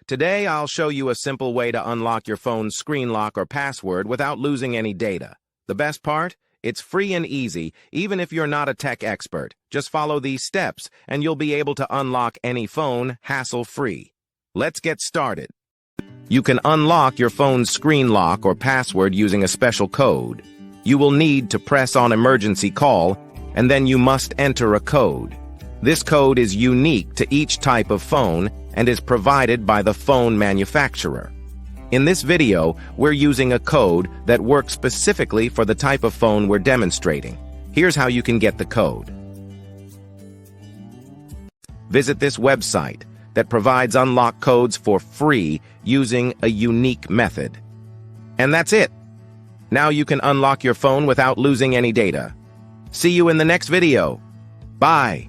Today, I'll show you a simple way to unlock your phone's screen lock or password without losing any data. The best part? It's free and easy, even if you're not a tech expert. Just follow these steps, and you'll be able to unlock any phone hassle-free. Let's get started. You can unlock your phone's screen lock or password using a special code. You will need to press on emergency call, and then you must enter a code. This code is unique to each type of phone and is provided by the phone manufacturer. In this video, we're using a code that works specifically for the type of phone we're demonstrating. Here's how you can get the code. Visit this website that provides unlock codes for free using a unique method. And that's it. Now you can unlock your phone without losing any data. See you in the next video. Bye.